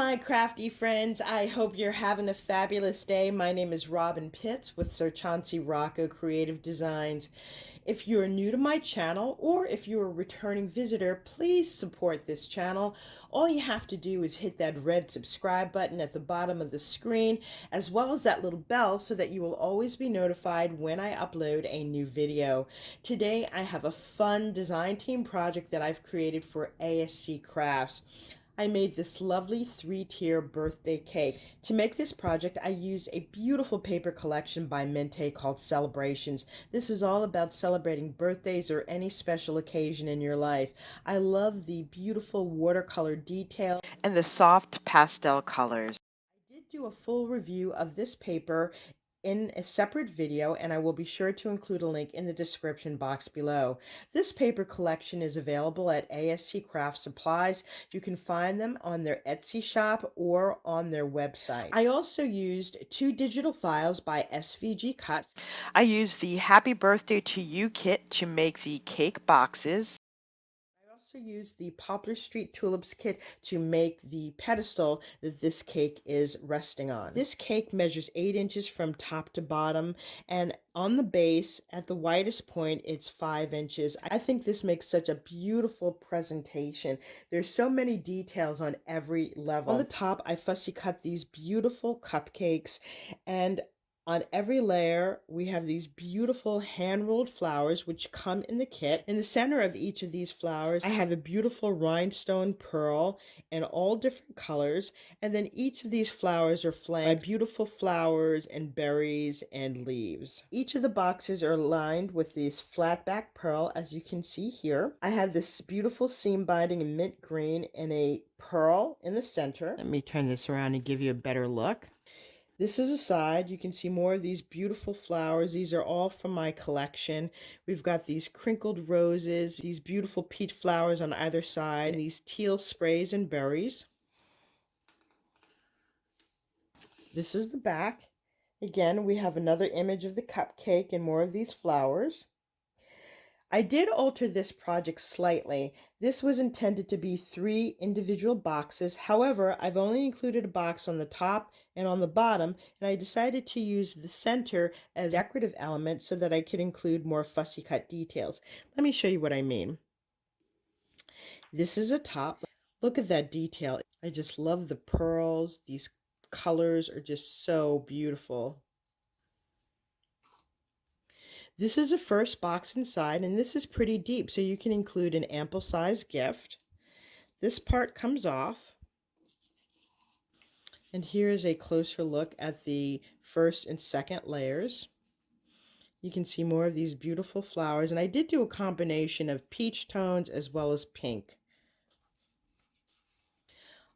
my crafty friends. I hope you're having a fabulous day. My name is Robyn Pitts with Sir Chauncey Rocco Creative Designs. If you're new to my channel or if you're a returning visitor, please support this channel. All you have to do is hit that red subscribe button at the bottom of the screen, as well as that little bell so that you will always be notified when I upload a new video. Today I have a fun design team project that I've created for ASC Crafts. I made this lovely 3-tier birthday cake. To make this project, I used a beautiful paper collection by Mintay called Celebrations. This is all about celebrating birthdays or any special occasion in your life. I love the beautiful watercolor detail and the soft pastel colors. I did do a full review of this paper in a separate video, and I will be sure to include a link in the description box below. This paper collection is available at ASC Craft Supplies. You can find them on their Etsy shop or on their website. I also used 2 digital files by SVG Cuts. I used the Happy Birthday to You kit to make the cake boxes. I also used the Poplar Street Tulips kit to make the pedestal that this cake is resting on. This cake measures 8 inches from top to bottom, and on the base, at the widest point, it's 5 inches. I think this makes such a beautiful presentation. There's so many details on every level. On the top, I fussy cut these beautiful cupcakes, and on every layer, we have these beautiful hand-rolled flowers which come in the kit. In the center of each of these flowers, I have a beautiful rhinestone pearl in all different colors, and then each of these flowers are flanked by beautiful flowers and berries and leaves. Each of the boxes are lined with this flat back pearl, as you can see here. I have this beautiful seam binding in mint green and a pearl in the center. Let me turn this around and give you a better look. This is a side. You can see more of these beautiful flowers. These are all from my collection. We've got these crinkled roses, these beautiful peach flowers on either side, and these teal sprays and berries. This is the back. Again, we have another image of the cupcake and more of these flowers. I did alter this project slightly. This was intended to be 3 individual boxes. However, I've only included a box on the top and on the bottom, and I decided to use the center as a decorative element so that I could include more fussy cut details. Let me show you what I mean. This is a top. Look at that detail. I just love the pearls. These colors are just so beautiful. This is the first box inside, and this is pretty deep, so you can include an ample size gift. This part comes off. And here is a closer look at the first and second layers. You can see more of these beautiful flowers, and I did do a combination of peach tones as well as pink.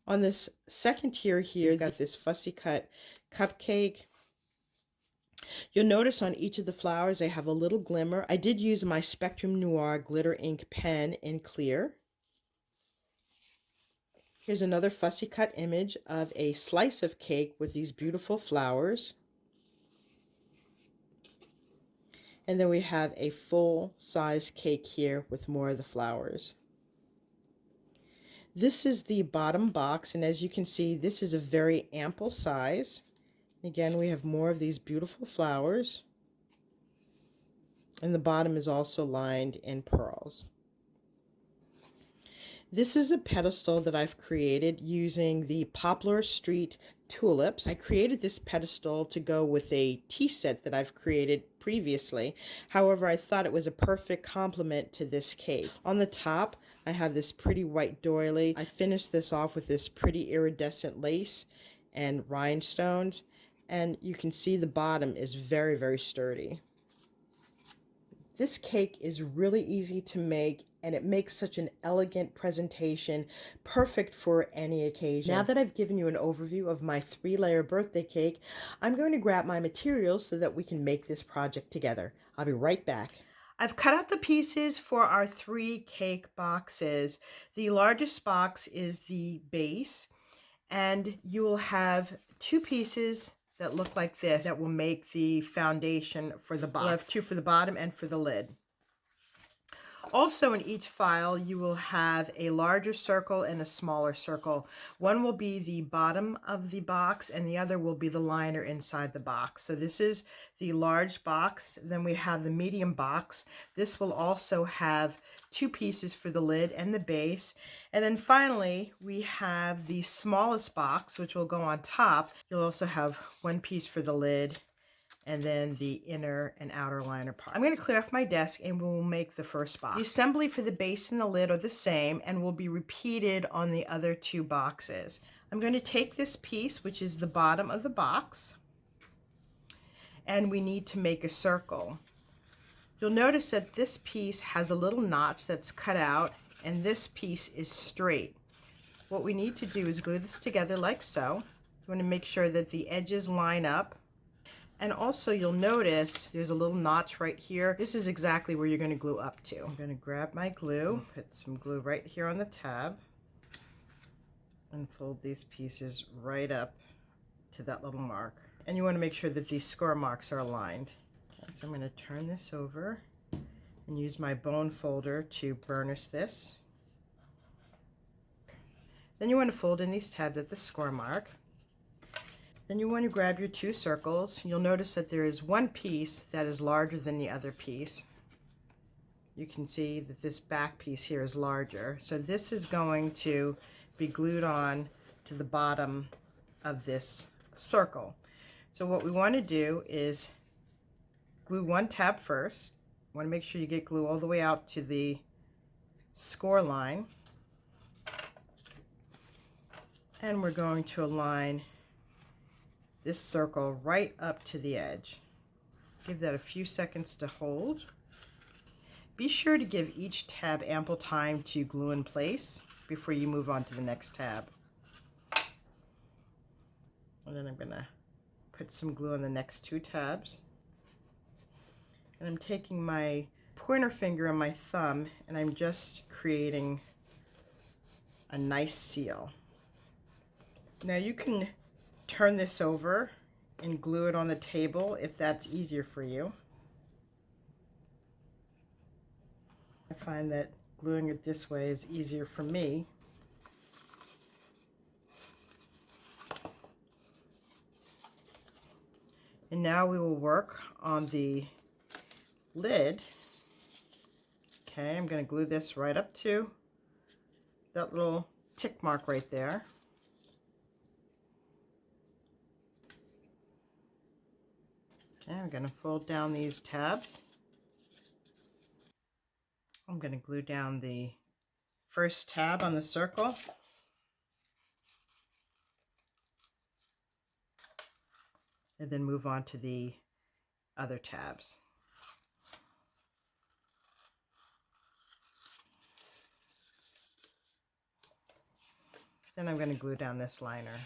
On this second tier here, you've got this fussy cut cupcake. You'll notice on each of the flowers they have a little glimmer. I did use my Spectrum Noir glitter ink pen in clear. Here's another fussy cut image of a slice of cake with these beautiful flowers. And then we have a full-size cake here with more of the flowers. This is the bottom box, and as you can see, this is a very ample size. Again, we have more of these beautiful flowers. And the bottom is also lined in pearls. This is a pedestal that I've created using the Poplar Street tulips. I created this pedestal to go with a tea set that I've created previously. However, I thought it was a perfect complement to this cake. On the top, I have this pretty white doily. I finished this off with this pretty iridescent lace and rhinestones. And you can see the bottom is very, very sturdy. This cake is really easy to make, and it makes such an elegant presentation, perfect for any occasion. Now that I've given you an overview of my 3-layer birthday cake, I'm going to grab my materials so that we can make this project together. I'll be right back. I've cut out the pieces for our 3 cake boxes. The largest box is the base, and you will have 2 pieces that look like this that will make the foundation for the box. We'll have 2 for the bottom and for the lid. Also in each file, you will have a larger circle and a smaller circle. One will be the bottom of the box and the other will be the liner inside the box. So this is the large box. Then we have the medium box. This will also have two pieces for the lid and the base. And then finally, we have the smallest box, which will go on top. You'll also have one piece for the lid and then the inner and outer liner part. I'm going to clear off my desk and we'll make the first box. The assembly for the base and the lid are the same and will be repeated on the other two boxes. I'm going to take this piece, which is the bottom of the box, and we need to make a circle. You'll notice that this piece has a little notch that's cut out and this piece is straight. What we need to do is glue this together like so. You want to make sure that the edges line up. And also you'll notice there's a little notch right here. This is exactly where you're going to glue up to. I'm going to grab my glue, put some glue right here on the tab, and fold these pieces right up to that little mark. And you want to make sure that these score marks are aligned. Okay, so I'm going to turn this over and use my bone folder to burnish this. Then you want to fold in these tabs at the score mark. Then you want to grab your two circles. You'll notice that there is one piece that is larger than the other piece. You can see that this back piece here is larger. So this is going to be glued on to the bottom of this circle. So what we want to do is glue one tab first. You want to make sure you get glue all the way out to the score line. And we're going to align this circle right up to the edge. Give that a few seconds to hold. Be sure to give each tab ample time to glue in place before you move on to the next tab. And then I'm going to put some glue on the next two tabs. And I'm taking my pointer finger and my thumb and I'm just creating a nice seal. Now you can turn this over and glue it on the table if that's easier for you. I find that gluing it this way is easier for me. And now we will work on the lid. Okay, I'm going to glue this right up to that little tick mark right there. Okay, I'm going to fold down these tabs. I'm going to glue down the first tab on the circle. And then move on to the other tabs. Then I'm going to glue down this liner.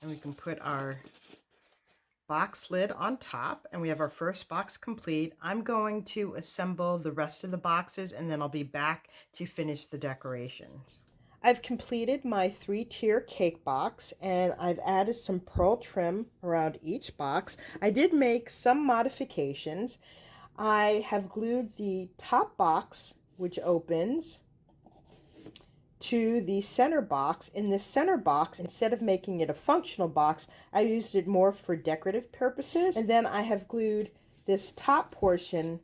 And we can put our box lid on top, and we have our first box complete. I'm going to assemble the rest of the boxes and then I'll be back to finish the decorations. I've completed my 3-tier cake box and I've added some pearl trim around each box. I did make some modifications. I have glued the top box, which opens, to the center box. In this center box, instead of making it a functional box, I used it more for decorative purposes. And then I have glued this top portion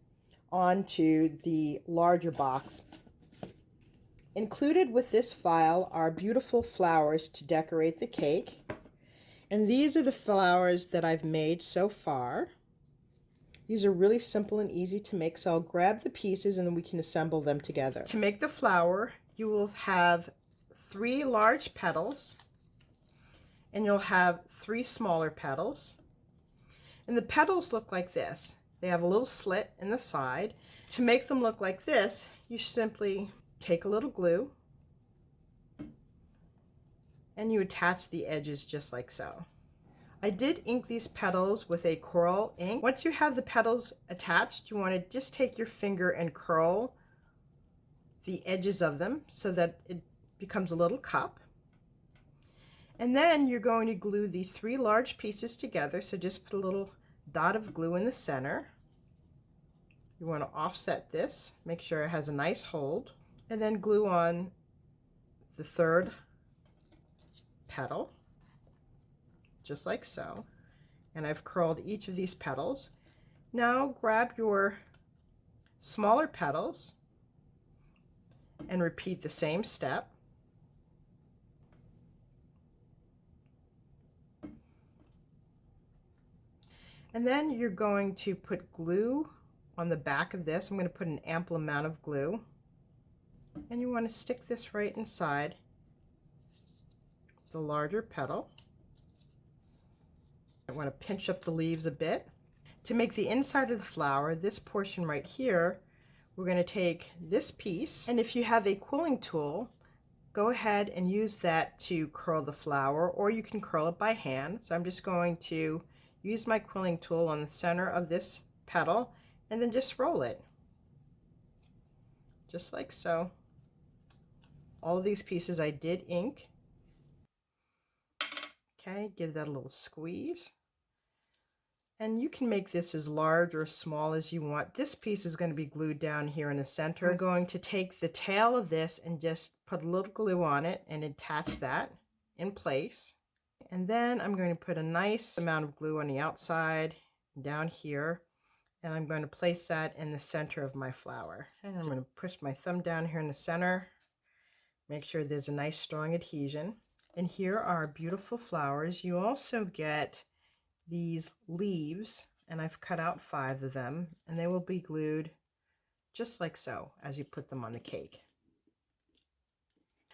onto the larger box. Included with this file are beautiful flowers to decorate the cake. And these are the flowers that I've made so far. These are really simple and easy to make, so I'll grab the pieces and then we can assemble them together. To make the flower, you will have 3 large petals and you'll have 3 smaller petals. And the petals look like this. They have a little slit in the side. To make them look like this, you simply take a little glue and you attach the edges just like so. I did ink these petals with a coral ink. Once you have the petals attached, you want to just take your finger and curl the edges of them so that it becomes a little cup. And then you're going to glue the 3 large pieces together. So just put a little dot of glue in the center. You want to offset this, make sure it has a nice hold, and then glue on the 3rd petal, just like so. And I've curled each of these petals. Now grab your smaller petals and repeat the same step. And then you're going to put glue on the back of this. I'm going to put an ample amount of glue. And you want to stick this right inside the larger petal. I want to pinch up the leaves a bit. To make the inside of the flower, this portion right here, we're going to take this piece, and if you have a quilling tool, go ahead and use that to curl the flower, or you can curl it by hand. So I'm just going to use my quilling tool on the center of this petal and then just roll it, just like so. All of these pieces I did ink. Okay, give that a little squeeze. And you can make this as large or small as you want. This piece is going to be glued down here in the center. I'm going to take the tail of this and just put a little glue on it and attach that in place. And then I'm going to put a nice amount of glue on the outside down here. And I'm going to place that in the center of my flower. And I'm going to push my thumb down here in the center. Make sure there's a nice strong adhesion. And here are beautiful flowers. You also get these leaves, and I've cut out 5 of them, and they will be glued just like so as you put them on the cake.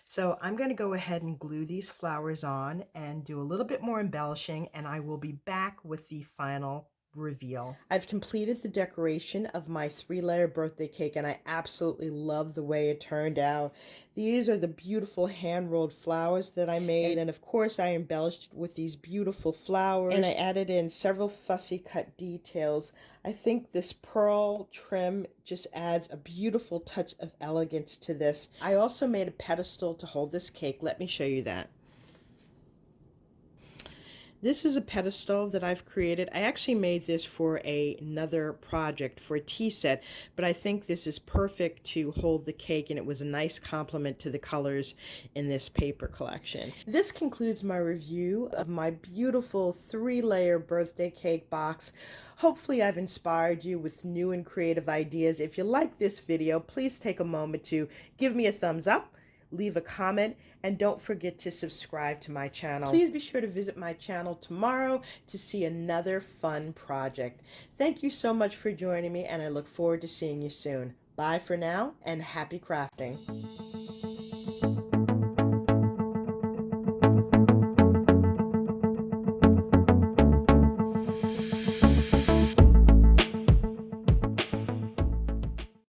So I'm going to go ahead and glue these flowers on and do a little bit more embellishing, and I will be back with the final reveal. I've completed the decoration of my 3-layer birthday cake, and I absolutely love the way it turned out. These are the beautiful hand-rolled flowers that I made, and then of course I embellished it with these beautiful flowers, and I added in several fussy cut details. I think this pearl trim just adds a beautiful touch of elegance to this. I also made a pedestal to hold this cake. Let me show you that. This is a pedestal that I've created. I actually made this for another project, for a tea set, but I think this is perfect to hold the cake, and it was a nice complement to the colors in this paper collection. This concludes my review of my beautiful 3-layer birthday cake box. Hopefully I've inspired you with new and creative ideas. If you like this video, please take a moment to give me a thumbs up, leave a comment, and don't forget to subscribe to my channel. Please be sure to visit my channel tomorrow to see another fun project. Thank you so much for joining me, and I look forward to seeing you soon. Bye for now, and happy crafting.